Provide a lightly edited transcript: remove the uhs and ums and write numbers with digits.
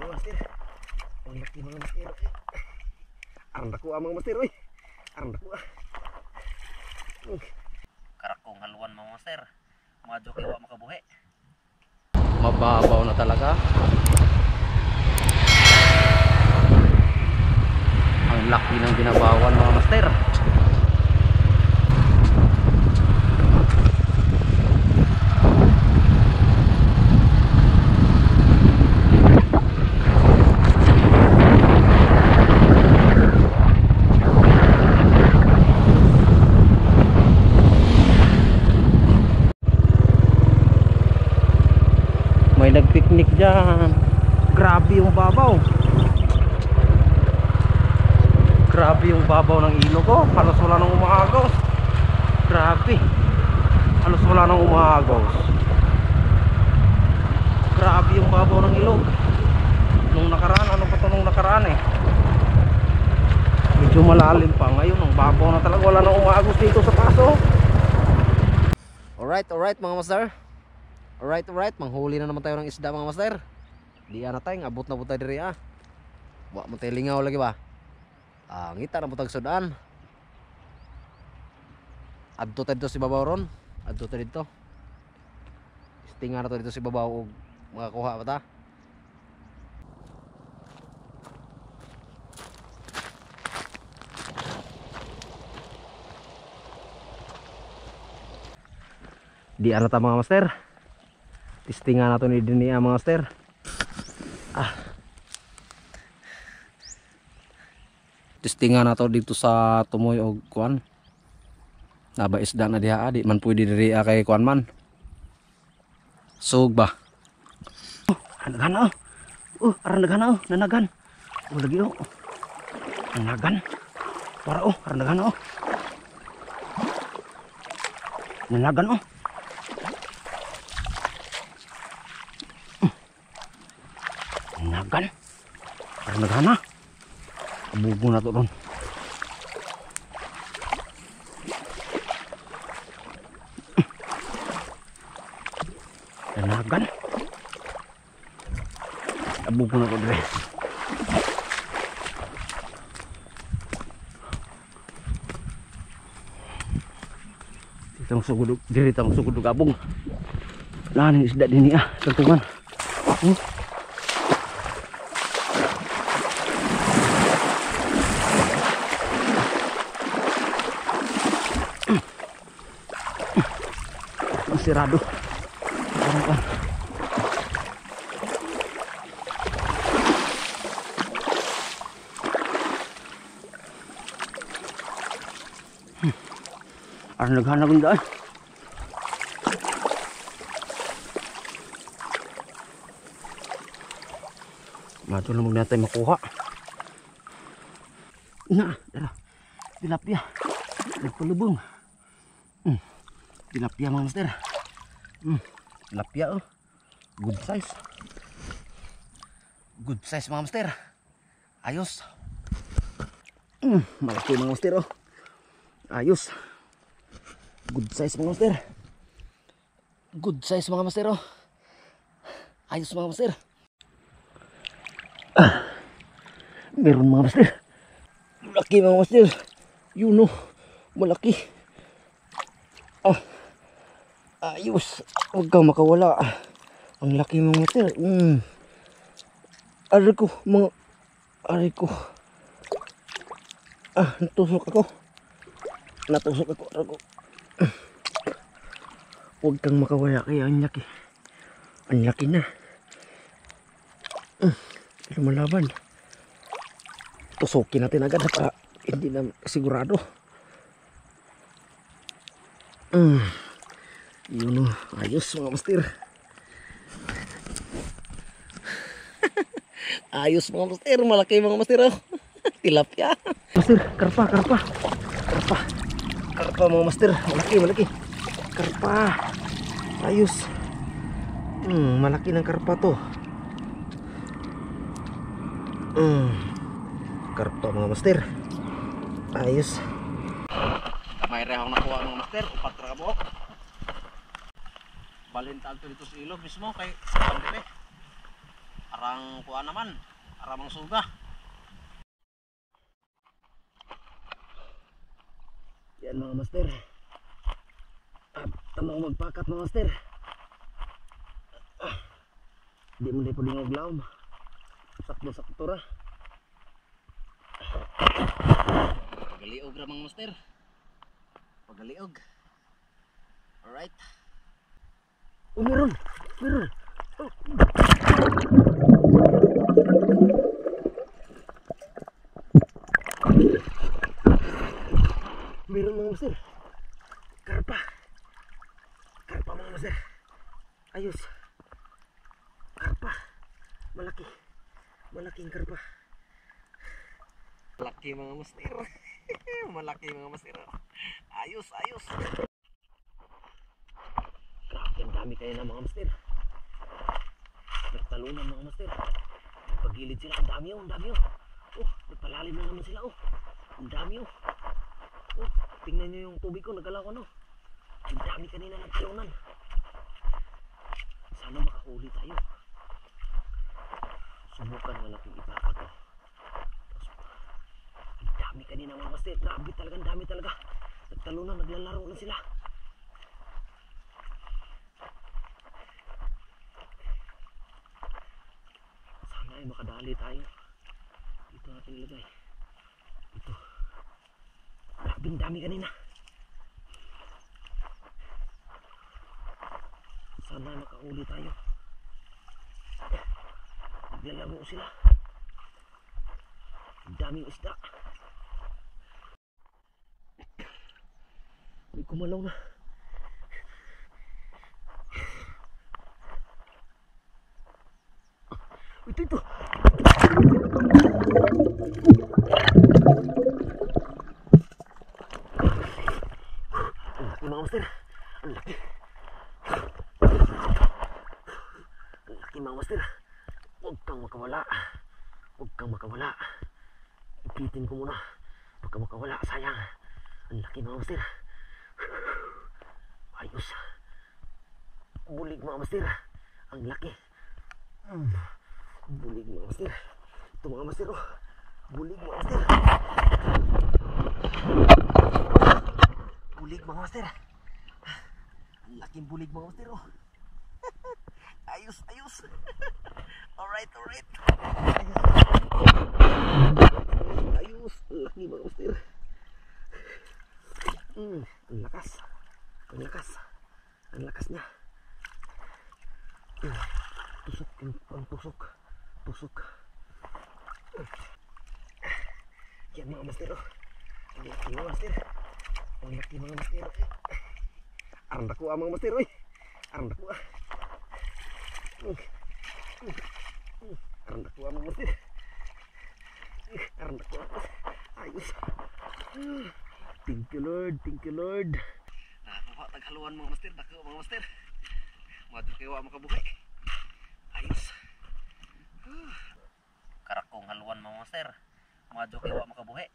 mga master. Ang laki mga master. Arang dako mga master. Arang dako. Karakong haluan mga master. Mga joke wa makabuhi. Mababaw na talaga. Ang laki ng binabawan mga master. May nagpiknik dyan. Grabe yung babaw. Grabe yung babaw ng ilog ko. Halos wala nang umahagos. Grabe. Halos wala nang umahagos. Grabe yung babaw ng ilog. Nung nakaraan, ano pa to nung nakaraan eh. Medyo malalim pa. Ngayon, ang babaw na talaga. Wala nang umahagos dito sa paso. Alright mga master. Alright, manghuli na naman tayo ng isda mga master. Di na tayo, abot na po tayo diri ah. Wa mo tayo lingaw lagi ba? Ngita na po tayo sudaan. Adto tayo dito si babaw ron. Adto tayo dito. Istinga na to dito si babaw og makakuha pa ta. Di na ta mga master. Testingan nato ni dini mga master. Testingan nato dito sa tumoy og kuan. Naba isda na diha di man pwede diri kay kuan man. Sug ba. Nanagan aran nagan nanagan. Lagi nanagan. Para aran nagan nanagan nagan. Parang naghana. Abugo na to doon. Nagan. Abugo na to dire. Ditang sugudog, diri tang sugudog abong. Laning isda dinhi tentungan. Sirado. Ano naghanap ng daan? Mato na muna tayo makuha. Tilapia. Nagpalubong. Tilapia mga master. Tilapia good size. Good size mga master. Ayos. Malaki mga master ayos. Good size mga master. Good size mga master ayos mga master. Meron mga master. Malaki mga master. Yun malaki. Ayos. Huwag kang makawala. Ang laki mga master. Aray ko. Natusok ako. Aray ko. Huwag kang makawala. Kaya ang laki. Ang laki na. Lumalaban. Tusukin natin agad. Hindi na sigurado. Yun ayos mga master. Ayos mga master. Malaki mga master Tilapia. Master, karpa mga master. Malaki. Karpa. Ayos. Malaki ng karpa to. Karpa mga master. Ayos. May rehang nakuha mga master. 4 ra buok. Balintag to dito sa ilog mismo kay sa pandebe. Arang kuha naman. Aramang suga. Yan mga master. Tama ko magpakat mga master. Di mo na pwedeng maglaom. Sakto-sakto ra. Pagaliog ra mga master. Pagaliog. Alright. Oh, meron. Meron. Oh. Meron mga master. Karpa. Karpa mga master. Ayos. Karpa. Malaki. Malaking karpa. Malaki mga master. Malaki mga master. Ayos, ayos. Grabe, ang dami kayo na mga master. Nagtalunan mga master. Pagilid sila, ang dami oh, ang dami oh. Oh, nagpalalim na naman sila oh. Ang dami oh. Oh, tingnan nyo yung tubig ko, nagalaw ano. Ang dami kanina nagtalunan. Sana makahuli tayo. Subukan nga natin ipakat oh. Ang dami kanina mga master. Grabe talaga, ang dami talaga. Nagtalunan, naglalaro na sila. Sana ay makadali tayo. Dito natin ilagay. Ito. Grabe, ang dami kanina. Sana ay makahuli tayo. Naglalaro sila. Ang daming isda. May kumalaw na. Ito. Ang laki mga master. Ang laki. Ang laki mga master. Huwag kang makawala. Huwag kang makawala. Ipitin ko muna. Huwag kang makawala. Sayang. Ang laki mga master. Ayos. Bulig mga master. Ang laki. Bulig mga master. Ito mga master oh. Bulig mga master. Bulig mga master. Ang laking bulig mga master oh. Ayos, ayos. Alright, alright. Ayos. Ang laki mga master. Ang lakas. Ang lakas. Ang lakas niya. Tusok. Ang tusok. Tusok. Yan mga master oh. Ang laki mga master. Ang laki mga master. Arang dako mga master oy. Arang dako. Arang dako mga master. Arang dako. Ayos. Thank you Lord. Thank you Lord. Nakakuha taghaluan mga master. Dako mga master. Madto kayo makabuhay. Ayos. Karakong haluan mga master. Madto kayo makabuhay.